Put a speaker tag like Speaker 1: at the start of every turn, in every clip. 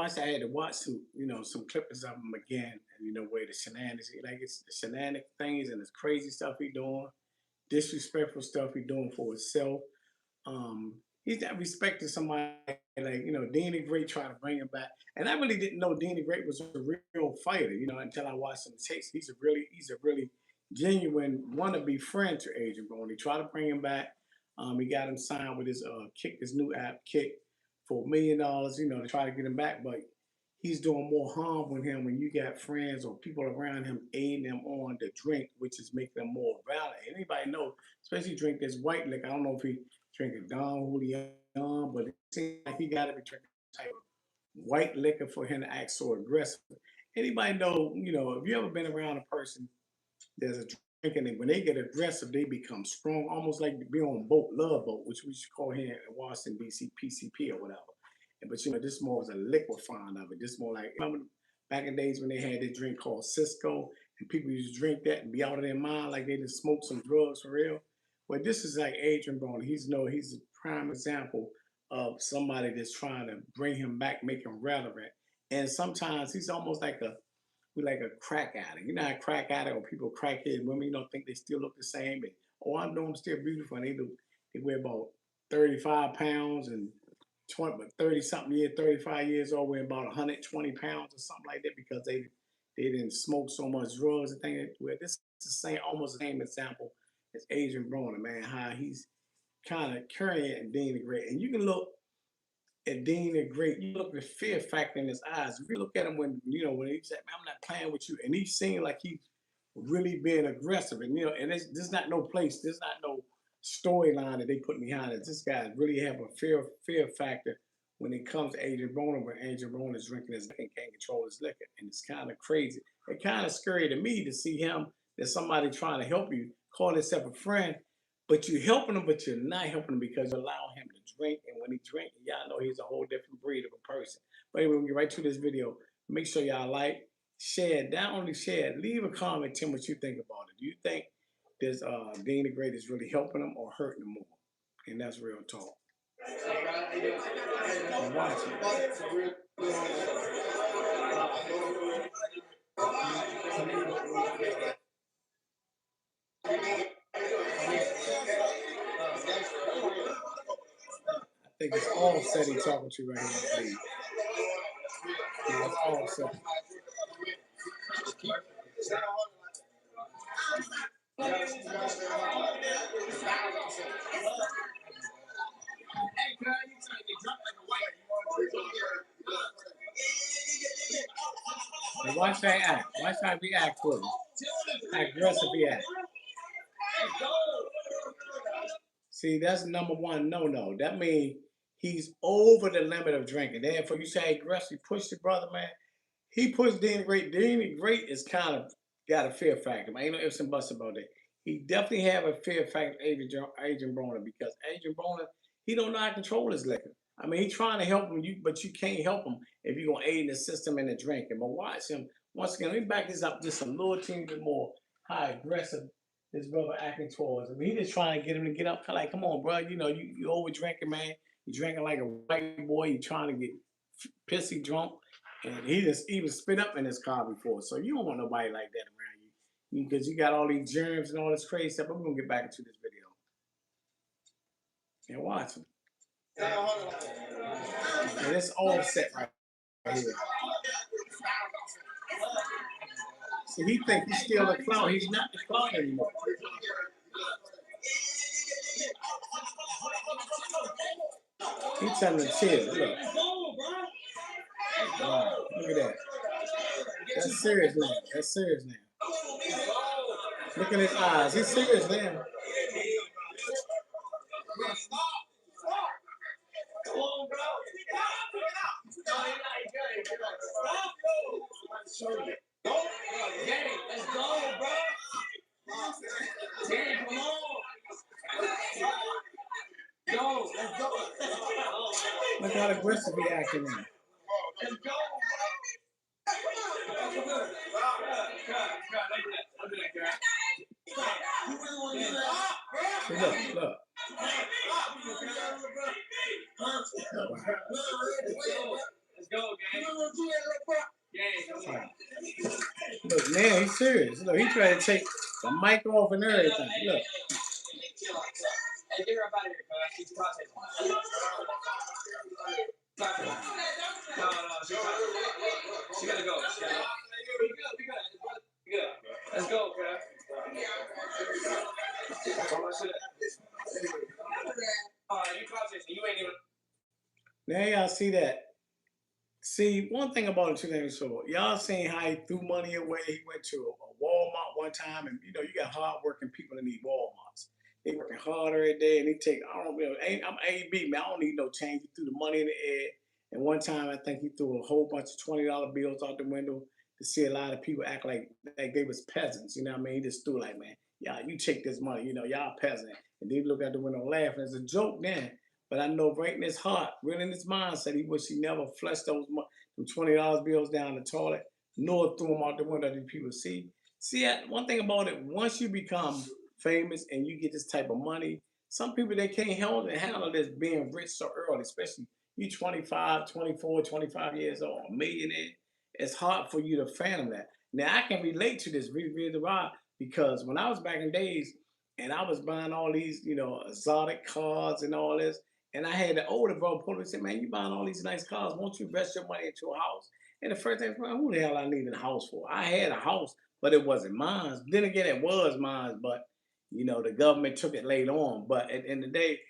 Speaker 1: watched. I had to watch some, some clippings of him again, and where the shenanigans, like it's the shenanigan things and this crazy stuff he doing, disrespectful stuff he doing for himself. He's not respecting somebody like Danny Great trying to bring him back, and I really didn't know Danny Great was a real fighter, until I watched some tapes. He's a really genuine wannabe friend to Adrian Broner. He tried to bring him back. He got him signed with his Kick, his new app Kick, for $1 million, to try to get him back, but he's doing more harm with him when you got friends or people around him aiding him on the drink, which is making them more violent. Anybody know, especially drink this white liquor. I don't know if he drinking Don Julian, but it seems like he got to be drinking type of white liquor for him to act so aggressive. Anybody know, if you ever been around a person that's a drinking, and when they get aggressive, they become strong, almost like to be on boat, love boat, which we should call here in Washington, D.C., PCP or whatever. But this more was a liquefying of it. This more like, remember back in the days when they had this drink called Cisco, and people used to drink that and be out of their mind like they just smoked some drugs for real. Well, this is like Adrian Broner. He's a prime example of somebody that's trying to bring him back, make him relevant. And sometimes he's almost like a crack addict. You know how crack addict or people crackhead women, think they still look the same. And, oh, I know I'm still beautiful. And they weigh about 35 pounds and 30 something years, 35 years old, weigh about 120 pounds or something like that because they didn't smoke so much drugs and things. Well, this is the same, almost the same example as Adrian Broner, man, how he's kind of carrying Dean the Great. And you can look at Dean the Great, you look at the fear factor in his eyes. You look at him when he said, "Man, I'm not playing with you," and he's seeing like he's really being aggressive, and there's not no place, there's not no storyline that they put behind it. This guy really have a fear factor when it comes to Adrian Broner, when Adrian Broner is drinking his liquor and can't control his liquor, and it's kind of crazy. It kind of scary to me to see him, that somebody trying to help you, call himself a friend, but you're helping him, but you're not helping him because you're allowing him to drink. And when he drink, y'all know he's a whole different breed of a person. But anyway, when we get right to this video, make sure y'all like, share, not only share, leave a comment, tell me what you think about it. Do you think this Dean the Great is really helping him or hurting him more? And that's real talk. And watch it. I think it's Offset he talking to right here, I believe. Yeah, it's Offset. And watch that act. Watch how we act with him. How aggressive he act. See, that's number one no. That means he's over the limit of drinking. Therefore, you say aggressive, push the brother, man. He pushed Dean Great. Dean Great is kind of got a fear factor. Man, ain't no ifs and buts about that. He definitely have a fear factor, Adrian Broner, because Adrian Broner, he don't know how to control his liquor. I mean, he trying to help him, but you can't help him if you're gonna aid in the system and the drinking. But watch him once again. Let me back this up just a little teeny bit more. How aggressive his brother acting towards him. He just trying to get him to get up. Like, come on, bro. You over drinking, man. You drinking like a white boy. You trying to get pissy drunk. And he just even spit up in his car before. So you don't want nobody like that around you. Because you got all these germs and all this crazy stuff. But we're going to get back into this video. And watch him. And it's Offset right here. So he think he's still a clown. He's not the clown anymore. He's telling the chill. Look. Wow, look at that. That's serious now. That's serious now. Look at his eyes. He's serious now. Let's go, bro. Damn, come on. Go, let's go. Look how aggressive he acting now. Let's go, Look. Let's go, gang. Look, man, he's serious. Look, he tried to take the mic off and everything. Look. Now y'all see that. See, one thing about the 2 show, y'all seen how he threw money away. He went to a Walmart one time, and you got hardworking people in these Walmarts. They working hard every day, and they take. I don't know. I'm AB man. I don't need no change. He threw the money in the air, and one time I think he threw a whole bunch of $20 bills out the window to see a lot of people act like they was peasants. You know what I mean? He just threw like, man, y'all, you take this money. Y'all peasant, and they look out the window laughing. It's a joke then. But I know right in his heart, right in his mindset, he wish he never flushed those $20 bills down the toilet, nor threw them out the window that people see. See, one thing about it, once you become famous and you get this type of money, some people they can't handle this being rich so early, especially you 25, 24, 25 years old, a millionaire. It's hard for you to fathom that. Now I can relate to this really wild because when I was back in days and I was buying all these, exotic cars and all this, and I had an older brother pull me and say, man, you buying all these nice cars. Won't you invest your money into a house? And the first thing, man, who the hell I needed a house for? I had a house, but it wasn't mine. Then again, it was mine, but the government took it later on. But at the end of the day,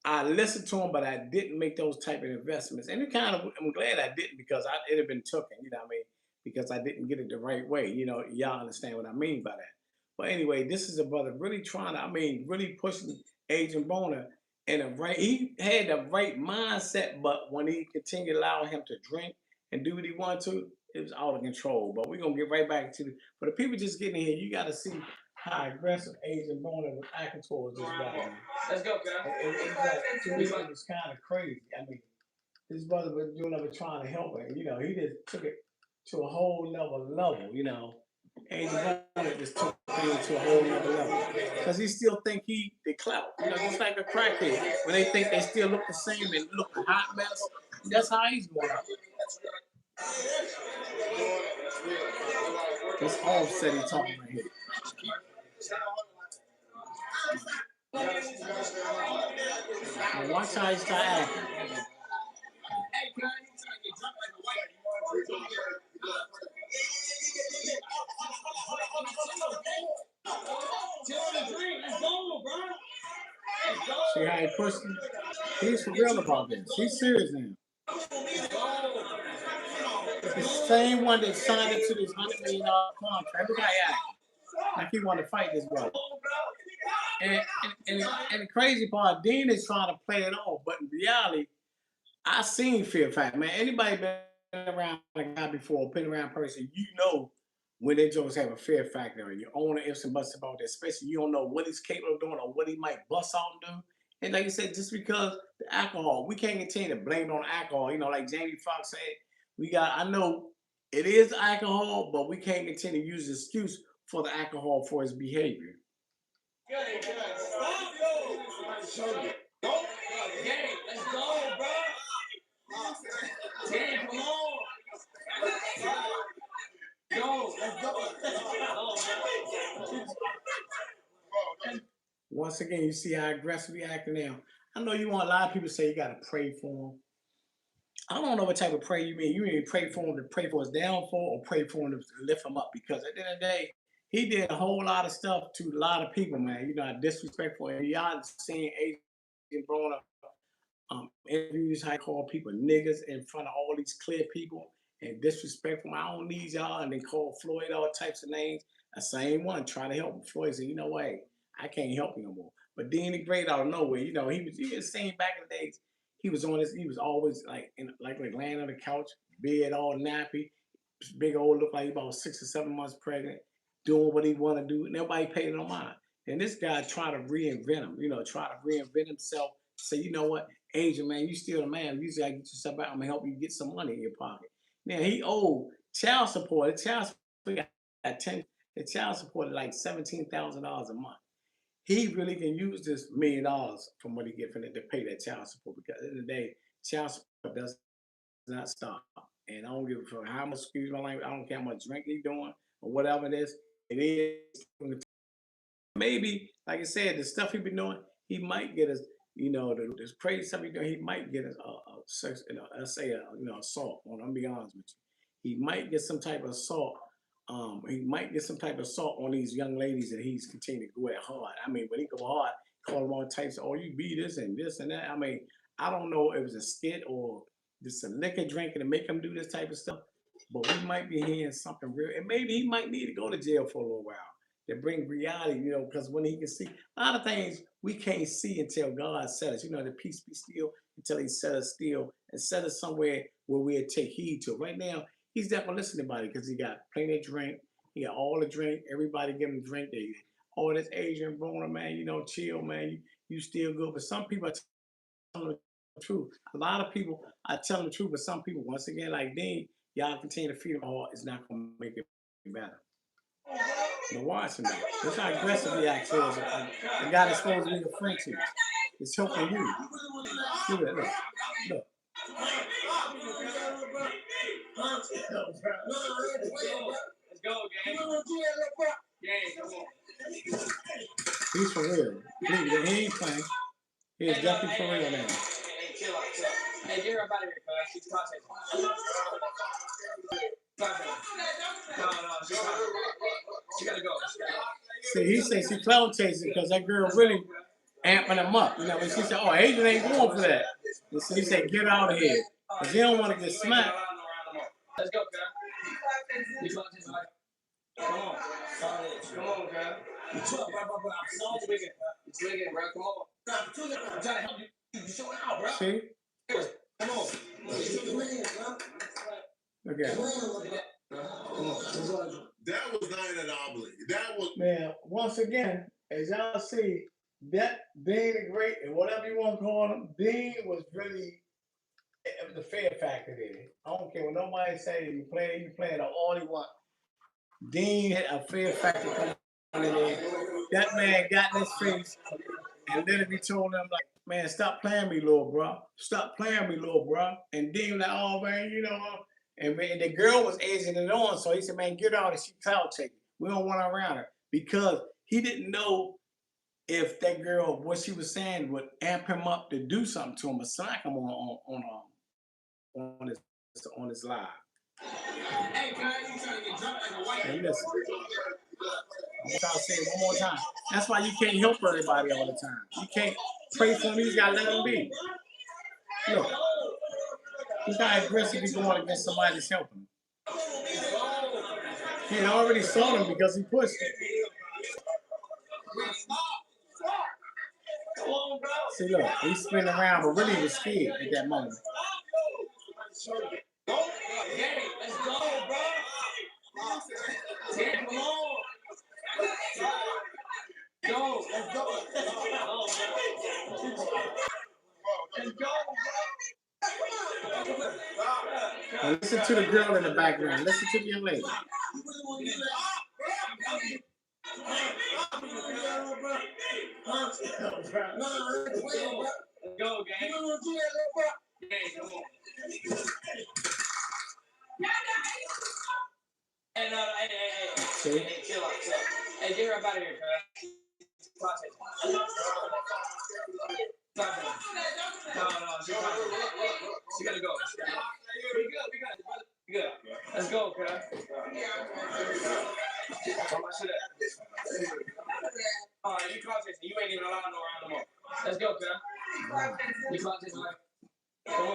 Speaker 1: I listened to him, but I didn't make those type of investments. And I'm glad I didn't because it had been taken, you know what I mean? Because I didn't get it the right way. Y'all understand what I mean by that. But anyway, this is a brother really trying to, really pushing Adrian Broner in a right. He had the right mindset, but when he continued allowing him to drink and do what he wanted to, it was out of control. But we're gonna get right back to for the people just getting in here. You got to see how aggressive Adrian Broner was acting towards this brother. Let's go, guys. To me, it was kind of crazy. His brother was doing it, trying to help him. He just took it to a whole nother level. Adrian Broner just took things to a whole nother level because he still think he the clout. Just like a crackhead when they think they still look the same and look a hot mess. That's how he's going. This Offset he talking right here. Now watch how he start acting. See how he pushed him? He's for real about this. He's serious now. The same one that signed it to this $100 million contract. Look how he acting. Like he want to fight this brother. And the crazy part, Dean is trying to play it off, but in reality, I seen Fear Factor, man. Anybody been around a guy before, been around a person, when they just have a fear factor and you own an ifs and buts about that, especially you don't know what he's capable of doing or what he might bust out and do. And like you said, just because the alcohol, we can't continue to blame it on alcohol. Like Jamie Foxx said, I know it is alcohol, but we can't continue to use the excuse for the alcohol for his behavior. Good. Stop, yo. Let's go, bro. Gang, come on. Go, let's go. Once again, you see how aggressive he acting now. I know you want a lot of people to say you gotta pray for him. I don't know what type of prayer you mean. You mean pray for him to pray for his downfall or pray for him to lift him up? Because at the end of the day, he did a whole lot of stuff to a lot of people, man. Disrespectful. And y'all seen Adrian Broner interviews, how he call people niggas in front of all these clear people and disrespectful. I don't need y'all. And they call Floyd all types of names. The same one trying to help him. Floyd said, what? I can't help you no more. But Dean the Great out of nowhere, he was saying back in the days, he was always like laying on the couch, bed all nappy, big old look like he about 6 or 7 months pregnant, doing what he want to do. Nobody paid no mind. And this guy trying to reinvent him, trying to reinvent himself. Say, you know what, Adrian, man, you still the man. You gotta get yourself out. I'm gonna help you get some money in your pocket. Now he owed child support. The child support like $17,000 a month. He really can use this $1 million from what he get from it to pay that child support because at the end of the day, child support does not stop. and I don't give a fuck how much, excuse my language, I don't care how much drink he's doing or whatever it is. It is maybe, like I said, the stuff he been doing, he might get us, this crazy stuff he doing, he might get us sex, let's say, assault. Well, I'm be honest with you, he might get some type of assault. He might get some type of assault on these young ladies that he's continuing to go at hard. I mean, when he go hard, call them all types of, oh, you be this and that. I mean, I don't know if it's a skit or just a liquor drinking to make him do this type of stuff, but we might be hearing something real, and maybe he might need to go to jail for a little while to bring reality, because when he can see a lot of things we can't see until God set us. The peace be still until he set us still and set us somewhere where we'll take heed to. Right now, he's definitely listening to anybody because he got plenty of drink. He got all the drink. Everybody give him drink. Oh, this Adrian Broner, man, chill, man. You still good. But some people are telling the truth. A lot of people are telling the truth, but some people, once again, like Dean, y'all continue to feed him all. It's not going to make it better. But watch him now. Look how aggressive he acts towards the guy that's supposed to be a friend to you. It's helping you. Look at look. Look. Let's go, gang. He's for real. He ain't playing. He is definitely for real now. Hey, chill out. Hey, get her up out of here, cuz. She's processing. No, she gotta go. See, he says she cloud chasing because that girl really amping him up. When she said, "Oh, Adrian ain't going for that," and so he said, "Get out of here," because he don't want to get smacked. Let's go, cuz. Come on, cuz. You tweaking, bro. Come on. I'm trying to help you. You showing out, bro. See? Come on. Okay.
Speaker 2: That was not an anomaly. That was,
Speaker 1: man. Once again, as y'all see, that Dean the Great, and whatever you want to call him, Dean was really the fear factor there. I don't care what nobody say. You playing all he want. Dean had a fear factor coming in there. That man got in his face and literally told him, like, man, stop playing me, little bro. Stop playing me, little bro. And Dean was like, oh, man, and the girl was edging it on. So he said, man, get out and she cloud taking. We don't want her around her. Because he didn't know if that girl, what she was saying, would amp him up to do something to him or smack him on his live. Hey, can you trying to get drunk like a white? Hey, listen. I'm trying to say it one more time. That's why you can't help everybody all the time. You can't pray for them. You just gotta let them be. Look, look how aggressive he's going against somebody that's helping him. He already saw him because he pushed it. See, look, he's spinning around, but really he was scared at that moment. Let's go, bro. Come on. Go, let's go. Let's go. Now listen to the girl in the background. Listen to the young lady. Let's go, gang. Hey, chill out. Hey, get her up out of here, cuz. She gotta go. We good. Let's go, cuz. Alright, you contact me. You ain't even allowed no around no more. Let's go, cuz. You contact me. Come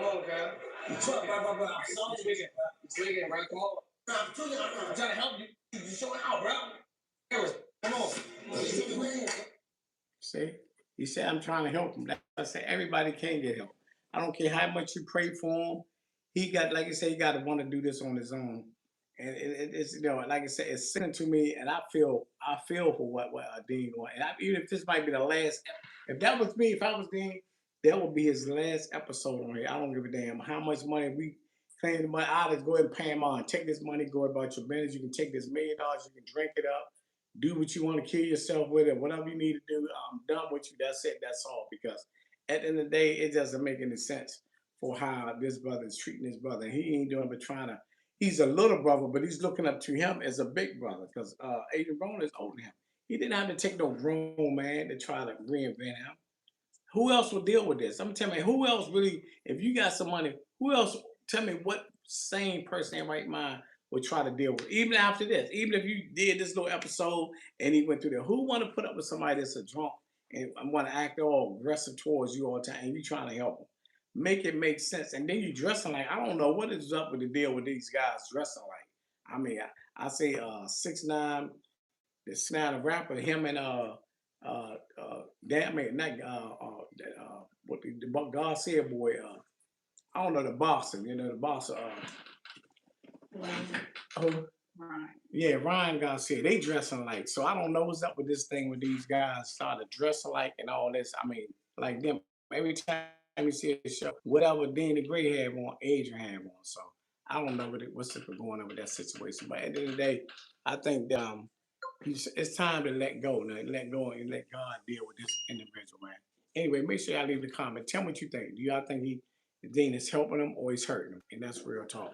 Speaker 1: on, cuz. You tweaking, bro. Come on. I'm trying to help you. You showing out, bro. Come on. See? He said, I'm trying to help him. I say everybody can get help. I don't care how much you pray for him. He got, like I said, he got to want to do this on his own. And it's, like I said, it's sitting to me, and I feel for what Dean going. And even if this might be the last, if that was me, if I was Dean, that would be his last episode on here. I don't give a damn how much money we claim the money. I'll just go ahead and pay him on. Take this money, go about your business. You can take this $1 million, you can drink it up, do what you want to kill yourself with it, whatever you need to do. I'm done with you. That's it. That's all. Because at the end of the day, it doesn't make any sense for how this brother is treating his brother. He ain't doing but trying to. He's a little brother, but he's looking up to him as a big brother because Adrian Broner is older than him. He didn't have to take no grown man to try to reinvent him. Who else will deal with this? I'm telling you, who else really, if you got some money, who else, tell me what sane person in right mind would try to deal with, even after this, even if you did this little episode and he went through there, who want to put up with somebody that's a drunk and want to act all aggressive towards you all the time and you trying to help them? Make it make sense. And then you dressing like, I don't know what is up with the deal with these guys dressing like. I mean, I say 6ix9ine, the Snyder rapper, him and damn it, not what the Garcia boy, I don't know the boxer, you know the boxer, who?
Speaker 3: Right.
Speaker 1: Yeah, Ryan Garcia. They dressing like, so I don't know what's up with this thing with these guys started dressing like and all this. I mean, like them every time you see a show, whatever Danny Gray had on, Adrian had on. So I don't know what's going on with that situation. But at the end of the day, I think it's time to let go. Now, let go and let God deal with this individual, man. Anyway, make sure y'all leave the comment. Tell me what you think. Do y'all think Dean is helping him or he's hurting him? And that's real talk.